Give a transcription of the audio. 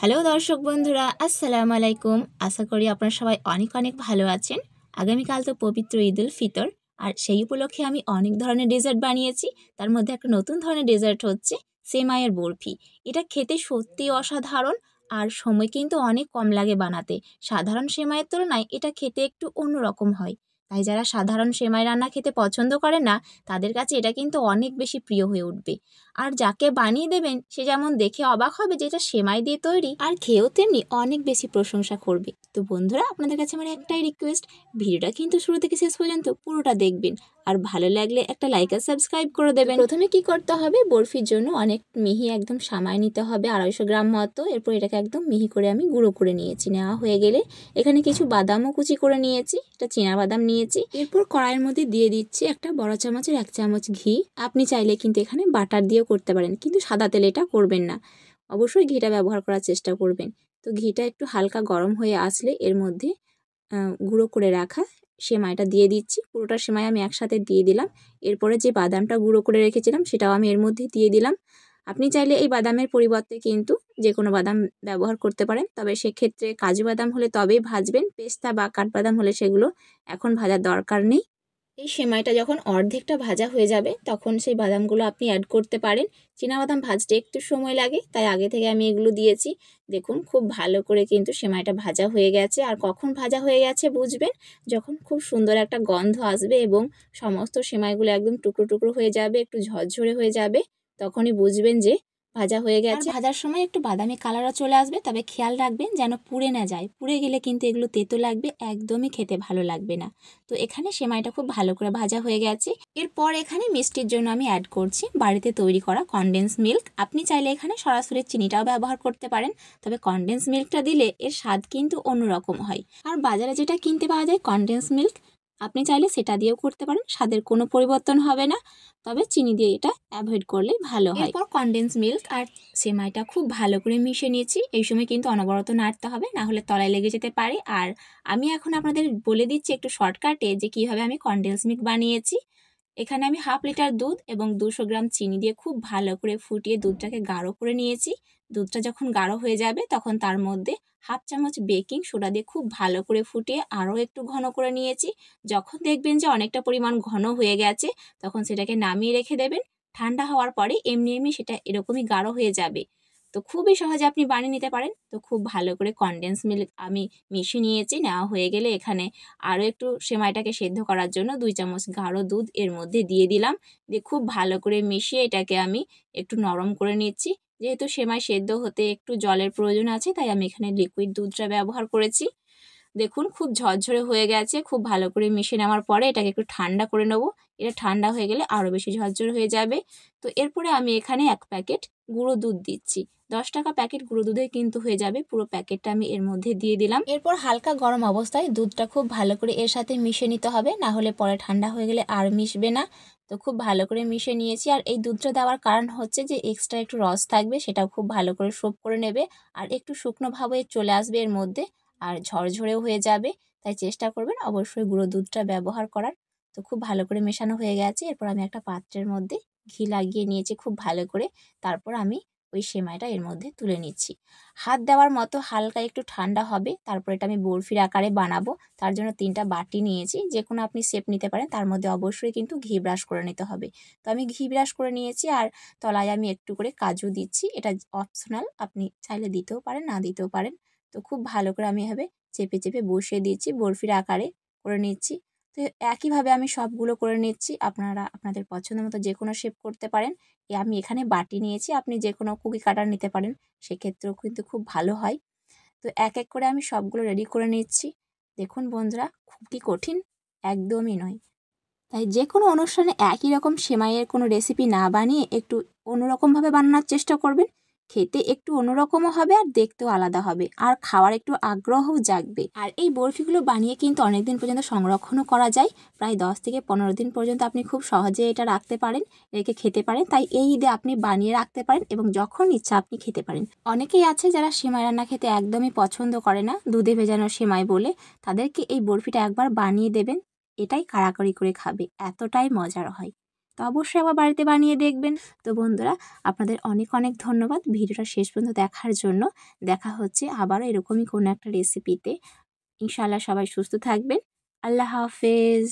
Hello দর্শক বন্ধুরা, আসসালামু আলাইকুম। আশা করি আপনারা সবাই অনেক অনেক ভালো আছেন। আগামীকাল তো পবিত্র ঈদ উল ফিতর, আর সেই উপলক্ষে আমি অনেক ধরনের ডেজার্ট বানিয়েছি। তার মধ্যে একটা নতুন ধরনের ডেজার্ট হচ্ছে সেমাইয়ের বরফি। এটা খেতে সত্যি অসাধারণ, আর সময় কিন্তু অনেক কম লাগে বানাতে। সাধারণ সেমাইয়ের তুলনায় এটা খেতে একটু অন্যরকম হয়। তাই যারা সাধারণ সেমাই রান্না খেতে পছন্দ করে না, তাদের কাছে এটা কিন্তু অনেক বেশি প্রিয় হয়ে উঠবে। আর যাকে বানিয়ে দেবেন সে যেমন দেখে অবাক হবে যে এটা সেমাই দিয়ে তৈরি, আর খেয়েও তেমনি অনেক বেশি প্রশংসা করবে। তো বন্ধুরা, আপনাদের কাছে আমার একটাই রিকোয়েস্ট, ভিডিওটা কিন্তু শুরু থেকে শেষ পর্যন্ত পুরোটা দেখবেন, আর ভালো লাগলে একটা লাইক আর সাবস্ক্রাইব করে দেবেন। প্রথমে কি করতে হবে, বরফির জন্য অনেক মিহি একদম সামাই নিতে হবে, 250 গ্রাম মতো। এরপর এটাকে একদম মিহি করে আমি গুঁড়ো করে নিয়েছি। নেওয়া হয়ে গেলে এখানে কিছু বাদামও কুচি করে নিয়েছি, এটা চীনা বাদাম নিয়েছি। এরপর কড়াইয়ের মধ্যে দিয়ে দিচ্ছি একটা বড় চামচের 1 চামচ ঘি। আপনি চাইলে কিন্তু এখানে বাটার দিয়েও করতে পারেন, কিন্তু সাদা তেলে এটা করবেন না, অবশ্যই ঘিটা ব্যবহার করার চেষ্টা করবেন। তো ঘিটা একটু হালকা গরম হয়ে আসলে এর মধ্যে গুঁড়ো করে রাখা সেমাইটা দিয়ে দিচ্ছি। পুরোটা সেমাই আমি একসাথে দিয়ে দিলাম। এরপরে যে বাদামটা গুঁড়ো করে রেখেছিলাম সেটাও আমি এর মধ্যে দিয়ে দিলাম। আপনি চাইলে এই বাদামের পরিবর্তে কিন্তু যে কোনো বাদাম ব্যবহার করতে পারেন, তবে সেক্ষেত্রে কাজু বাদাম হলে তবেই ভাজবেন। পেস্তা বা কাঠবাদাম হলে সেগুলো এখন ভাজার দরকার নেই। এই সেমাইটা যখন অর্ধেকটা ভাজা হয়ে যাবে তখন সেই বাদামগুলো আপনি অ্যাড করতে পারেন। বাদাম ভাজতে একটু সময় লাগে, তাই আগে থেকে আমি এগুলো দিয়েছি। দেখুন খুব ভালো করে কিন্তু সেমাইটা ভাজা হয়ে গেছে। আর কখন ভাজা হয়ে গেছে বুঝবেন, যখন খুব সুন্দর একটা গন্ধ আসবে এবং সমস্ত সেমাইগুলো একদম টুকরো টুকরো হয়ে যাবে, একটু ঝরঝরে হয়ে যাবে, তখনই বুঝবেন যে ভাজা হয়ে গেছে। আর ভাজার সময় একটু বাদামি কালারও চলে আসবে, তবে খেয়াল রাখবেন যেন পুড়ে না যায়। পুড়ে গেলে কিন্তু এগুলো তেতো লাগবে, একদমই খেতে ভালো লাগবে না। তো এখানে সেমাইটা খুব ভালো করে ভাজা হয়ে গেছে। এরপর এখানে মিষ্টির জন্য আমি অ্যাড করছি বাড়িতে তৈরি করা কনডেন্স মিল্ক। আপনি চাইলে এখানে সরাসরি চিনিটাও ব্যবহার করতে পারেন, তবে কনডেন্স মিল্কটা দিলে এর স্বাদ কিন্তু অন্যরকম হয়। আর বাজারে যেটা কিনতে পাওয়া যায় কনডেন্স মিল্ক, আপনি চাইলে সেটা দিয়েও করতে পারেন, স্বাদের কোনো পরিবর্তন হবে না, তবে চিনি দিয়ে এটা অ্যাভয়েড করলেই ভালো হয়। এরপর কনডেন্স মিল্ক আর সেমাইটা খুব ভালো করে মিশিয়ে নিয়েছি। এই সময় কিন্তু অনবরত নাড়তে হবে, না হলে তলায় লেগে যেতে পারে। আর আমি এখন আপনাদের বলে দিচ্ছি একটু শর্টকাটে যে কীভাবে আমি কনডেন্স মিল্ক বানিয়েছি। এখানে আমি 1/2 লিটার দুধ এবং 200 গ্রাম চিনি দিয়ে খুব ভালো করে ফুটিয়ে দুধটাকে গাঢ় করে নিয়েছি। দুধটা যখন গাঢ় হয়ে যাবে তখন তার মধ্যে 1/2 চামচ বেকিং সোডা দিয়ে খুব ভালো করে ফুটিয়ে আরও একটু ঘন করে নিয়েছি। যখন দেখবেন যে অনেকটা পরিমাণ ঘন হয়ে গেছে তখন সেটাকে নামিয়ে রেখে দেবেন। ঠান্ডা হওয়ার পরে এমনি এমনি সেটা এরকমই গাঢ় হয়ে যাবে। তো খুবই সহজে আপনি বানিয়ে নিতে পারেন। তো খুব ভালো করে কনডেন্স মিল্ক আমি মিশিয়ে নিয়েছি। নেওয়া হয়ে গেলে এখানে আরও একটু সেমাইটাকে সেদ্ধ করার জন্য 2 চামচ গাঢ় দুধ এর মধ্যে দিয়ে দিলাম। দিয়ে খুব ভালো করে মিশিয়ে এটাকে আমি একটু নরম করে নিচ্ছি। যেহেতু সেমাই সেদ্ধ হতে একটু জলের প্রয়োজন আছে, তাই আমি এখানে লিকুইড দুধটা ব্যবহার করেছি। দেখুন খুব ঝরঝরে হয়ে গেছে। খুব ভালো করে মিশিয়ে নেওয়ার পরে এটাকে একটু ঠান্ডা করে নেব। এটা ঠান্ডা হয়ে গেলে আরও বেশি ঝরঝরে হয়ে যাবে। তো এরপরে আমি এখানে 1 প্যাকেট গুঁড়ো দুধ দিচ্ছি। 10 টাকা প্যাকেট গুঁড়ো দুধে কিন্তু হয়ে যাবে। পুরো প্যাকেটটা আমি এর মধ্যে দিয়ে দিলাম। এরপর হালকা গরম অবস্থায় দুধটা খুব ভালো করে এর সাথে মিশিয়ে নিতে হবে, না হলে পরে ঠান্ডা হয়ে গেলে আর মিশবে না। তো খুব ভালো করে মিশিয়ে নিয়েছি। আর এই দুধটা দেওয়ার কারণ হচ্ছে যে এক্সট্রা একটু রস থাকবে, সেটাও খুব ভালো করে সোপ করে নেবে, আর একটু শুকনো ভাবে চলে আসবে এর মধ্যে, আর ঝরঝরেও হয়ে যাবে। তাই চেষ্টা করবেন অবশ্যই গুঁড়ো দুধটা ব্যবহার করার। তো খুব ভালো করে মেশানো হয়ে গেছে। এরপর আমি একটা পাত্রের মধ্যে ঘি লাগিয়ে নিয়েছি খুব ভালো করে। তারপর আমি ওই সেমাইটা এর মধ্যে তুলে নিচ্ছি। হাত দেওয়ার মতো হালকা একটু ঠান্ডা হবে, তারপর এটা আমি বরফির আকারে বানাবো। তার জন্য 3টা বাটি নিয়েছি, যে কোনো আপনি শেপ নিতে পারেন। তার মধ্যে অবশ্যই কিন্তু ঘি ব্রাশ করে নিতে হবে। তো আমি ঘি ব্রাশ করে নিয়েছি, আর তলায় আমি একটু করে কাজু দিচ্ছি। এটা অপশনাল, আপনি চাইলে দিতেও পারেন, না দিতেও পারেন। তো খুব ভালো করে আমি এভাবে চেপে চেপে বসিয়ে দিচ্ছি, বরফির আকারে করে নিচ্ছি। তো একইভাবে আমি সবগুলো করে নিচ্ছি। আপনারা আপনাদের পছন্দ মতো যে কোনো শেপ করতে পারেন। আমি এখানে বাটি নিয়েছি, আপনি যে কোনো কুকি কাটার নিতে পারেন, সেক্ষেত্রেও কিন্তু খুব ভালো হয়। তো এক এক করে আমি সবগুলো রেডি করে নিচ্ছি। দেখুন বন্ধুরা, খুব কি কঠিন? একদমই নয়। তাই যে কোনো অনুষ্ঠানে একই রকম সেমাইয়ের কোনো রেসিপি না বানিয়ে একটু অন্যরকমভাবে বানানোর চেষ্টা করবেন। খেতে একটু অন্যরকমও হবে, আর দেখতেও আলাদা হবে, আর খাওয়ার একটু আগ্রহও জাগবে। আর এই বরফিগুলো বানিয়ে কিন্তু অনেক দিন পর্যন্ত সংরক্ষণও করা যায়। প্রায় 10 থেকে 15 দিন পর্যন্ত আপনি খুব সহজে এটা রাখতে পারেন, রেখে খেতে পারেন। তাই এই ঈদে আপনি বানিয়ে রাখতে পারেন এবং যখন ইচ্ছা আপনি খেতে পারেন। অনেকেই আছে যারা সেমাই রান্না খেতে একদমই পছন্দ করে না, দুধে ভেজানো সেমাই বলে। তাদেরকে এই বরফিটা একবার বানিয়ে দেবেন, এটাই কাড়াকাড়ি করে খাবে, এতটাই মজার হয়। তো অবশ্যই আবার বাড়িতে বানিয়ে দেখবেন। তো বন্ধুরা, আপনাদের অনেক অনেক ধন্যবাদ ভিডিওটা শেষ পর্যন্ত দেখার জন্য। দেখা হচ্ছে আবারও এরকমই কোনো একটা রেসিপিতে। ইনশাআল্লাহ সবাই সুস্থ থাকবেন। আল্লাহ হাফেজ।